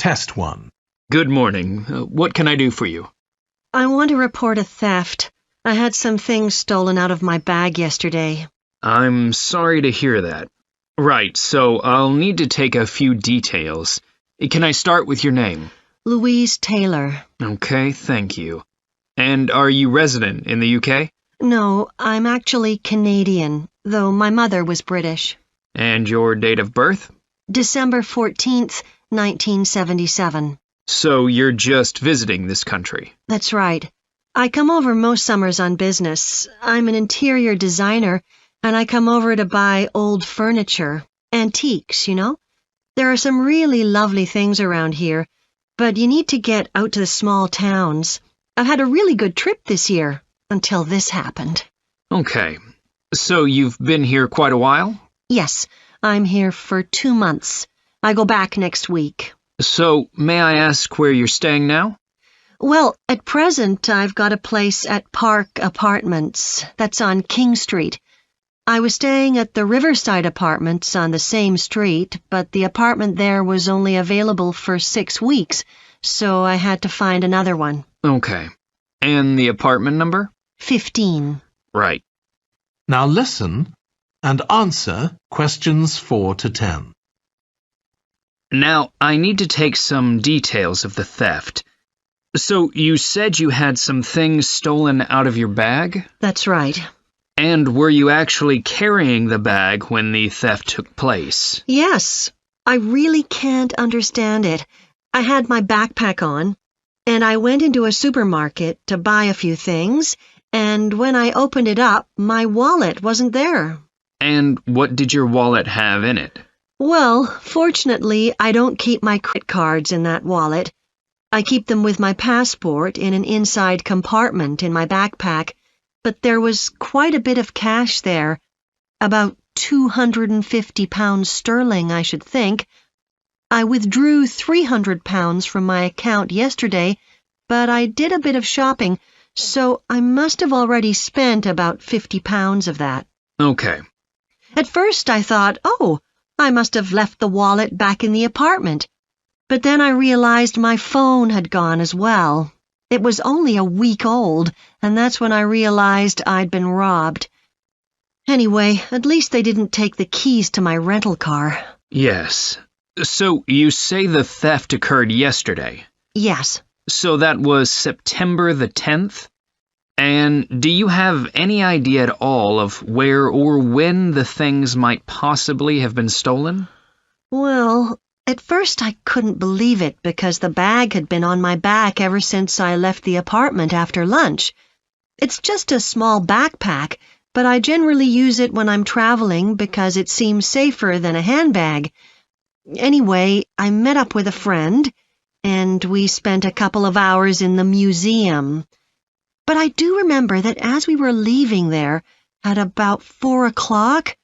Test 1. Good morning. What can I do for you? I want to report a theft. I had some things stolen out of my bag yesterday. I'm sorry to hear that. Right, so I'll need to take a few details. Can I start with your name? Louise Taylor. Okay, thank you. And are you resident in the UK? No, I'm actually Canadian, though my mother was British. And your date of birth? December 14th, 1977. So you're just visiting this country? That's right. I come over most summers on business. I'm an interior designer, and I come over to buy old furniture. Antiques, you know? There are some really lovely things around here, but you need to get out to the small towns. I've had a really good trip this year, until this happened. Okay. So you've been here quite a while? Yes, I'm here for 2 months. I go back next week. So, may I ask where you're staying now? Well, at present, I've got a place at Park Apartments. That's on King Street. I was staying at the Riverside Apartments on the same street, but the apartment there was only available for 6 weeks, so I had to find another one. Okay. And the apartment number? 15. Right. Now listen and answer questions 4 to 10. Now, I need to take some details of the theft. So, you said you had some things stolen out of your bag? That's right. And were you actually carrying the bag when the theft took place? Yes. I really can't understand it. I had my backpack on, and I went into a supermarket to buy a few things, and when I opened it up, my wallet wasn't there. And what did your wallet have in it? Well, fortunately, I don't keep my credit cards in that wallet. I keep them with my passport in an inside compartment in my backpack, but there was quite a bit of cash there, about £250 sterling, I should think. I withdrew £300 from my account yesterday, but I did a bit of shopping, so I must have already spent about £50 of that. Okay. At first I thought, oh, I must have left the wallet back in the apartment. But then I realized my phone had gone as well. It was only a week old, and that's when I realized I'd been robbed. Anyway, at least they didn't take the keys to my rental car. Yes. So, you say the theft occurred yesterday? Yes. So that was September the 10th? And do you have any idea at all of where or when the things might possibly have been stolen? Well, at first I couldn't believe it because the bag had been on my back ever since I left the apartment after lunch. It's just a small backpack, but I generally use it when I'm traveling because it seems safer than a handbag. Anyway, I met up with a friend, and we spent a couple of hours in the museum. But I do remember that as we were leaving there, at about 4 o'clock,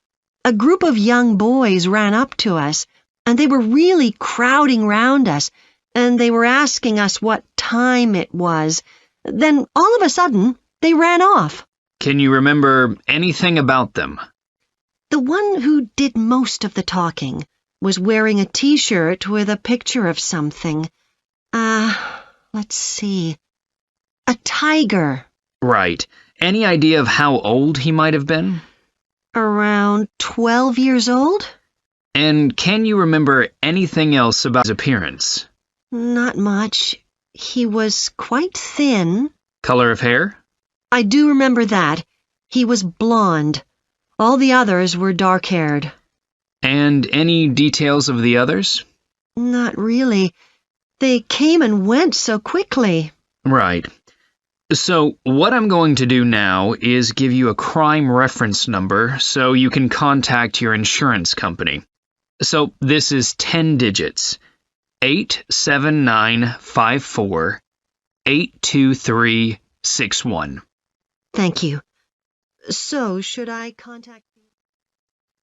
a group of young boys ran up to us, and they were really crowding round us, and they were asking us what time it was. Then, all of a sudden, they ran off. Can you remember anything about them? The one who did most of the talking was wearing a T-shirt with a picture of something. Let's see. A tiger. Right. Any idea of how old he might have been? Around 12 years old? And can you remember anything else about his appearance? Not much. He was quite thin. Color of hair? I do remember that. He was blonde. All the others were dark-haired. And any details of the others? Not really. They came and went so quickly. Right. So, what I'm going to do now is give you a crime reference number so you can contact your insurance company. So, this is 10 digits. 87954 82361. Thank you. So, should I contact...